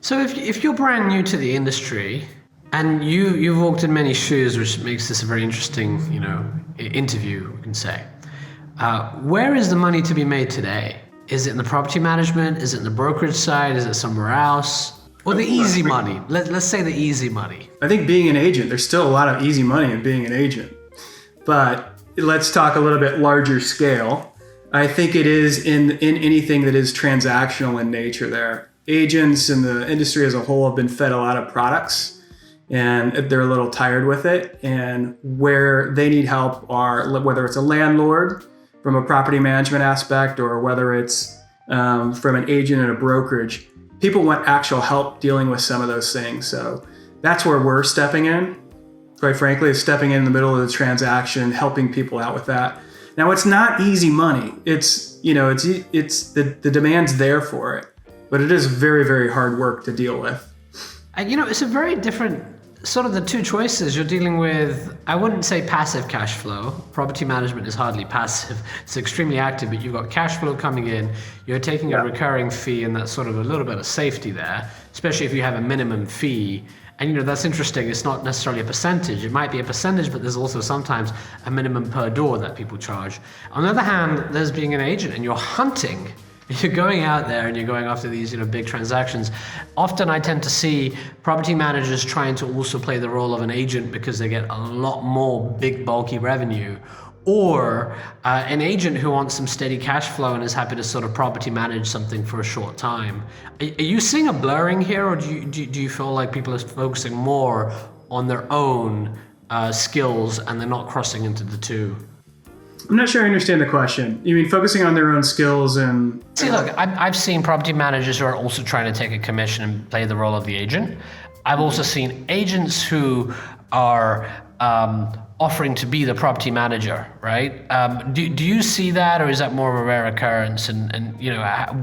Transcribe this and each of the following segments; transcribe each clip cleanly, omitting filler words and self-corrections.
So if you're brand new to the industry and you've walked in many shoes, which makes this a very interesting, interview, we can say. Where is the money to be made today? Is it in the property management? Is it in the brokerage side? Is it somewhere else? Or the easy money? Let's say the easy money. I think being an agent, there's still a lot of easy money in being an agent. But let's talk a little bit larger scale. I think it is in anything that is transactional in nature there. Agents and the industry as a whole have been fed a lot of products and they're a little tired with it. And where they need help are, whether it's a landlord from a property management aspect or whether it's from an agent and a brokerage, people want actual help dealing with some of those things. So that's where we're stepping in. Quite frankly, is stepping in the middle of the transaction, helping people out with that. Now, it's not easy money. It's the demand's there for it, but it is very, very hard work to deal with. It's a very different sort of the two choices you're dealing with. I wouldn't say passive cash flow. Property management is hardly passive. It's extremely active, but you've got cash flow coming in. You're taking a recurring fee, and that's sort of a little bit of safety there, especially if you have a minimum fee. And that's interesting. It's not necessarily a percentage. It might be a percentage, but there's also sometimes a minimum per door that people charge. On the other hand, there's being an agent and you're hunting. You're going out there and you're going after these, big transactions. Often I tend to see property managers trying to also play the role of an agent because they get a lot more big, bulky revenue. Or an agent who wants some steady cash flow and is happy to sort of property manage something for a short time. Are you seeing a blurring here, or do you feel like people are focusing more on their own skills and they're not crossing into the two? I'm not sure I understand the question. You mean focusing on their own skills and... See, look, I've seen property managers who are also trying to take a commission and play the role of the agent. I've also seen agents who are offering to be the property manager, right? Do you see that, or is that more of a rare occurrence? And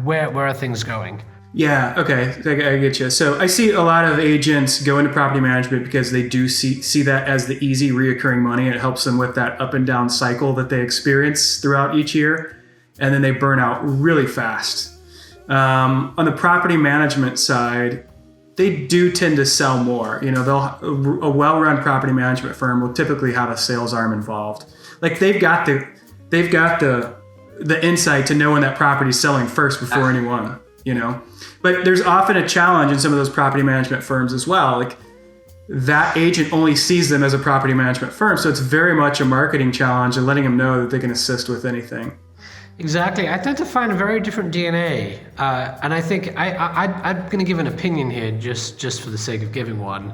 where are things going? Yeah, okay, I get you. So I see a lot of agents go into property management because they do see that as the easy reoccurring money. It helps them with that up and down cycle that they experience throughout each year. And then they burn out really fast. On the property management side, they do tend to sell more. A well-run property management firm will typically have a sales arm involved. Like they've got the insight to know when that property is selling first before anyone. But there's often a challenge in some of those property management firms as well. Like that agent only sees them as a property management firm, so it's very much a marketing challenge and letting them know that they can assist with anything. Exactly. I tend to find a very different DNA. And I think I'm going to give an opinion here just for the sake of giving one.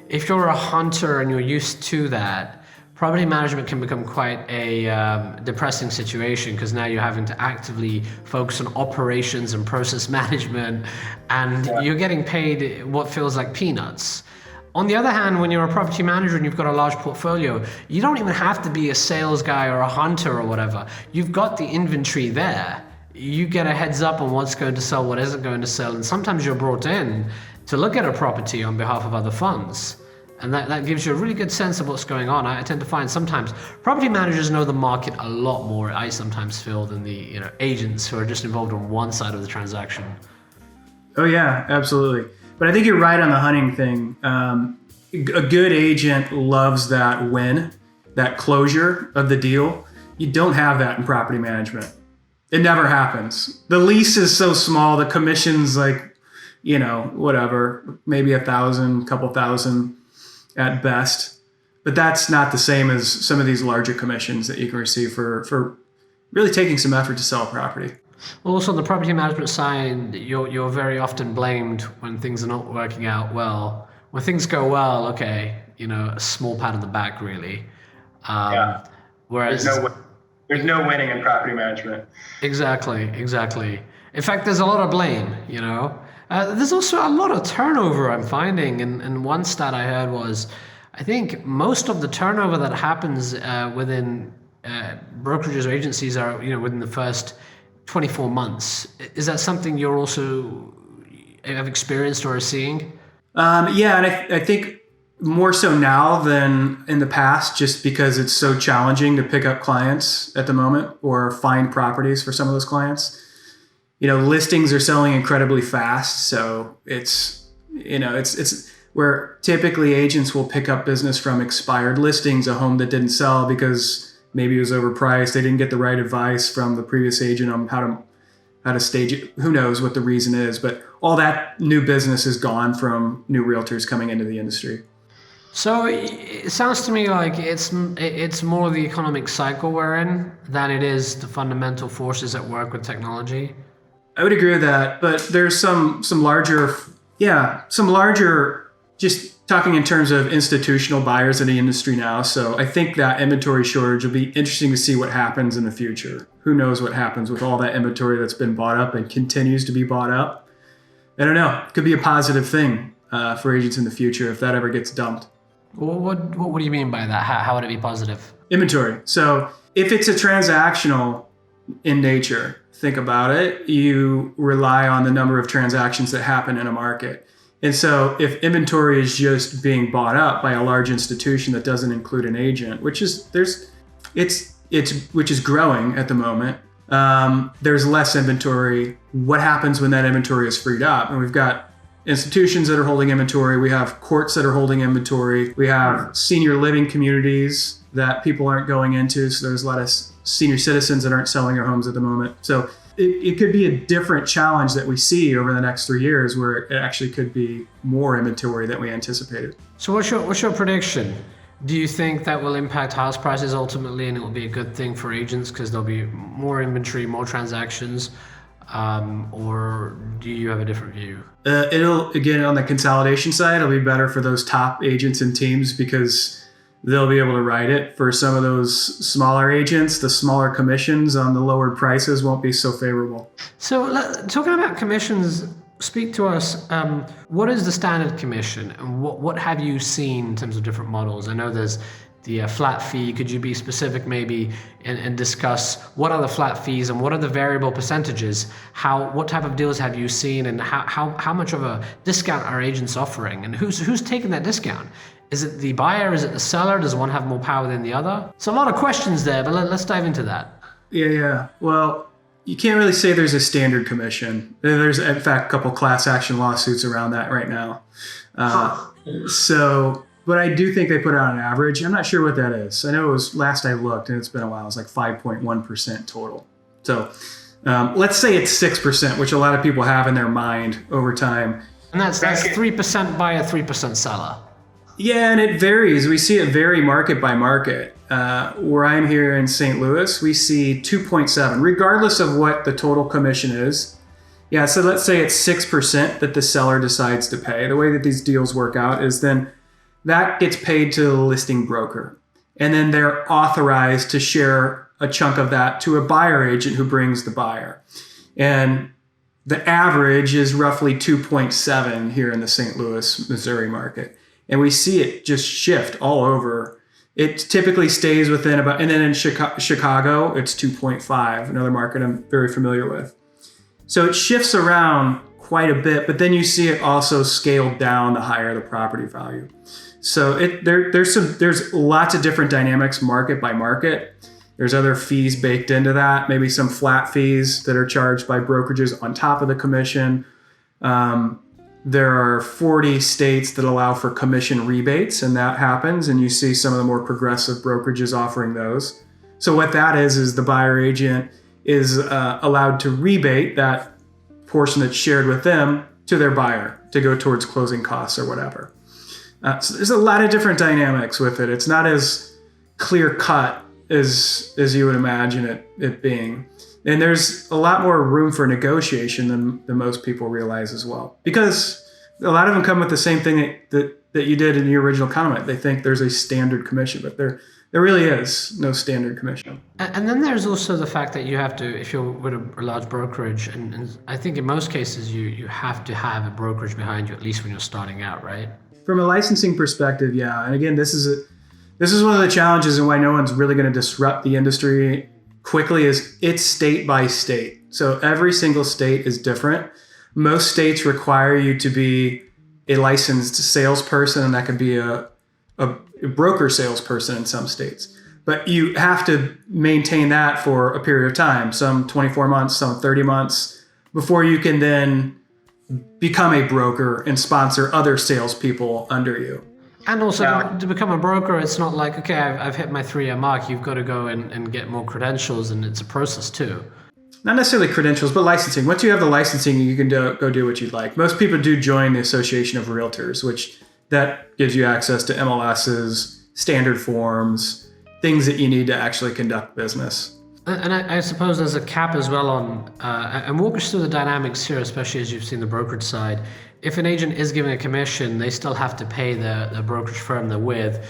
If you're a hunter and you're used to that, property management can become quite a depressing situation because now you're having to actively focus on operations and process management, and you're getting paid what feels like peanuts. On the other hand, when you're a property manager and you've got a large portfolio, you don't even have to be a sales guy or a hunter or whatever. You've got the inventory there. You get a heads up on what's going to sell, what isn't going to sell, and sometimes you're brought in to look at a property on behalf of other funds. And that gives you a really good sense of what's going on. I tend to find sometimes property managers know the market a lot more, I sometimes feel, than the agents who are just involved on one side of the transaction. Oh yeah, absolutely. But I think you're right on the hunting thing. A good agent loves that win, that closure of the deal. You don't have that in property management. It never happens. The lease is so small, the commission's like, whatever, maybe 1,000, couple thousand at best. But that's not the same as some of these larger commissions that you can receive for really taking some effort to sell a property. Also, on the property management side, you're very often blamed when things are not working out well. When things go well, okay, a small pat on the back, really. Whereas there's no winning in property management. Exactly. In fact, there's a lot of blame. There's also a lot of turnover I'm finding, and one stat I heard was, I think most of the turnover that happens within brokerages or agencies are within the first 24 months. Is that something you're also have experienced or are seeing? Yeah, and I think more so now than in the past, just because it's so challenging to pick up clients at the moment or find properties for some of those clients. Listings are selling incredibly fast, so it's It's where typically agents will pick up business from expired listings, a home that didn't sell because maybe it was overpriced. They didn't get the right advice from the previous agent on how to stage it. Who knows what the reason is, but all that new business is gone from new realtors coming into the industry. So it sounds to me like it's more the economic cycle we're in than it is the fundamental forces at work with technology. I would agree with that, but there's some larger, just talking in terms of institutional buyers in the industry now. So I think that inventory shortage will be interesting to see what happens in the future. Who knows what happens with all that inventory that's been bought up and continues to be bought up. I don't know. It could be a positive thing for agents in the future if that ever gets dumped. What do you mean by that? How would it be positive? Inventory. So if it's a transactional in nature, think about it, you rely on the number of transactions that happen in a market. And so if inventory is just being bought up by a large institution that doesn't include an agent, which is growing at the moment, there's less inventory. What happens when that inventory is freed up? And we've got institutions that are holding inventory. We have courts that are holding inventory. We have senior living communities that people aren't going into. So there's a lot of senior citizens that aren't selling their homes at the moment. So it could be a different challenge that we see over the next 3 years, where it actually could be more inventory than we anticipated. So what's your prediction? Do you think that will impact house prices ultimately, and it will be a good thing for agents because there'll be more inventory, more transactions? Or do you have a different view? It'll, again, on the consolidation side, it'll be better for those top agents and teams because they'll be able to ride it. For some of those smaller agents, the smaller commissions on the lowered prices won't be so favorable. So talking about commissions, speak to us. What is the standard commission, and what have you seen in terms of different models? I know there's the flat fee. Could you be specific maybe and discuss what are the flat fees and what are the variable percentages? What type of deals have you seen, and how much of a discount are agents offering, and who's taking that discount? Is it the buyer? Is it the seller? Does one have more power than the other? So a lot of questions there, but let's dive into that. Yeah. Well, you can't really say there's a standard commission. There's, in fact, a couple class action lawsuits around that right now. But I do think they put out an average. I'm not sure what that is. I know it was, last I looked, and it's been a while, it's like 5.1% total. So let's say it's 6%, which a lot of people have in their mind over time. And that's 3% buyer, 3% seller. Yeah, and it varies. We see it vary market by market. Where I'm here in St. Louis, we see 2.7, regardless of what the total commission is. Yeah, so let's say it's 6% that the seller decides to pay. The way that these deals work out is then that gets paid to the listing broker. And then they're authorized to share a chunk of that to a buyer agent who brings the buyer. And the average is roughly 2.7 here in the St. Louis, Missouri market. And we see it just shift all over. It typically stays within about, and then in Chicago, it's 2.5, another market I'm very familiar with. So it shifts around quite a bit, but then you see it also scaled down the higher the property value. So there's lots of different dynamics market by market. There's other fees baked into that, maybe some flat fees that are charged by brokerages on top of the commission. There are 40 states that allow for commission rebates, and that happens, and you see some of the more progressive brokerages offering those. So what that is the buyer agent is allowed to rebate that portion that's shared with them to their buyer to go towards closing costs or whatever. So there's a lot of different dynamics with it. It's not as clear cut as you would imagine it being. And there's a lot more room for negotiation than most people realize as well. Because a lot of them come with the same thing that you did in your original comment. They think there's a standard commission, but there really is no standard commission. And then there's also the fact that you have to, if you're with a large brokerage, and I think in most cases you have to have a brokerage behind you, at least when you're starting out, right? From a licensing perspective, yeah. And again, this is one of the challenges and why no one's really going to disrupt the industry quickly is it's state by state. So every single state is different. Most states require you to be a licensed salesperson, and that could be a broker salesperson in some states. But you have to maintain that for a period of time, some 24 months, some 30 months, before you can then become a broker and sponsor other salespeople under you. And also to become a broker, it's not like, okay, I've hit my 3-year mark. You've got to go and get more credentials, and it's a process too. Not necessarily credentials, but licensing. Once you have the licensing, you can go do what you'd like. Most people do join the Association of Realtors, which that gives you access to MLSs, standard forms, things that you need to actually conduct business. And I suppose there's a cap as well on, and walk us through the dynamics here, especially as you've seen the brokerage side. If an agent is giving a commission, they still have to pay the brokerage firm they're with.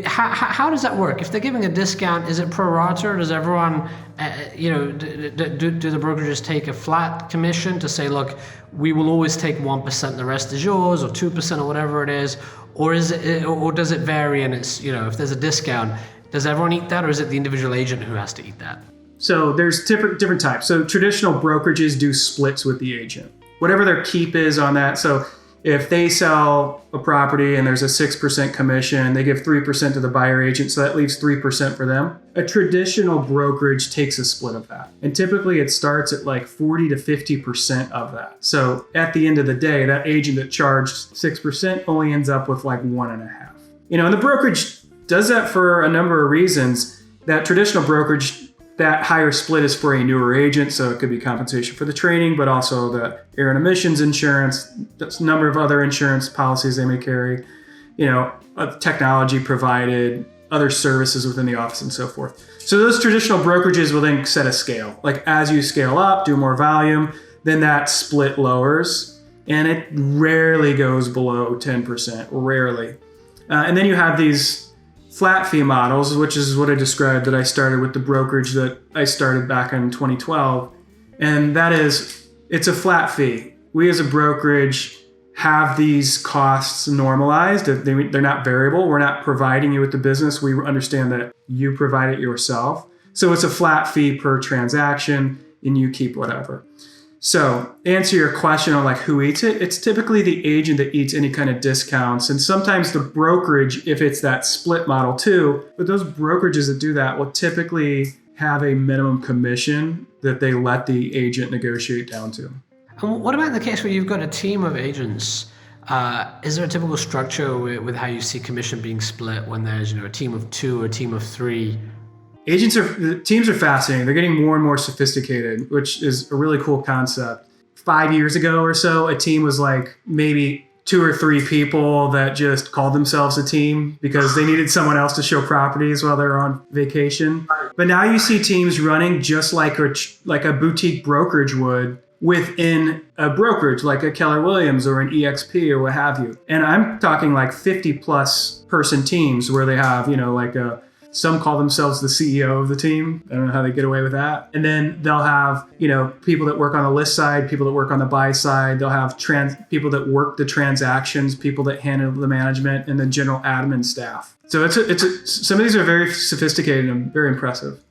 How does that work? If they're giving a discount, is it pro rata? Does everyone, do the brokerages take a flat commission to say, look, we will always take 1%, the rest is yours, or 2%, or whatever it is, or does it vary? And it's, if there's a discount, does everyone eat that, or is it the individual agent who has to eat that? So there's different types. So traditional brokerages do splits with the agent, whatever their keep is on that. So if they sell a property and there's a 6% commission, they give 3% to the buyer agent, so that leaves 3% for them. A traditional brokerage takes a split of that. And typically it starts at like 40 to 50% of that. So at the end of the day, that agent that charged 6% only ends up with like 1.5. And the brokerage does that for a number of reasons. That traditional brokerage, that higher split is for a newer agent, so it could be compensation for the training, but also the air and emissions insurance, a number of other insurance policies they may carry, technology provided, other services within the office and so forth. So those traditional brokerages will then set a scale. Like as you scale up, do more volume, then that split lowers, and it rarely goes below 10%, rarely. And then you have these flat fee models, which is what I described that I started with the brokerage that I started back in 2012. And that is, it's a flat fee. We as a brokerage have these costs normalized. They're not variable. We're not providing you with the business. We understand that you provide it yourself. So it's a flat fee per transaction and you keep whatever. So answer your question on like who eats it, it's typically the agent that eats any kind of discounts, and sometimes the brokerage if it's that split model too, but those brokerages that do that will typically have a minimum commission that they let the agent negotiate down to. And what about in the case where you've got a team of agents? Is there a typical structure with how you see commission being split when there's a team of 2 or a team of 3? Teams are fascinating. They're getting more and more sophisticated, which is a really cool concept. 5 years ago or so, a team was like maybe 2 or 3 people that just called themselves a team because they needed someone else to show properties while they're on vacation. But now you see teams running just like a boutique brokerage would within a brokerage, like a Keller Williams or an EXP or what have you. And I'm talking like 50 plus person teams where they have, some call themselves the CEO of the team. I don't know how they get away with that. And then they'll have, people that work on the list side, people that work on the buy side. They'll have people that work the transactions, people that handle the management, and the general admin staff. So some of these are very sophisticated and very impressive.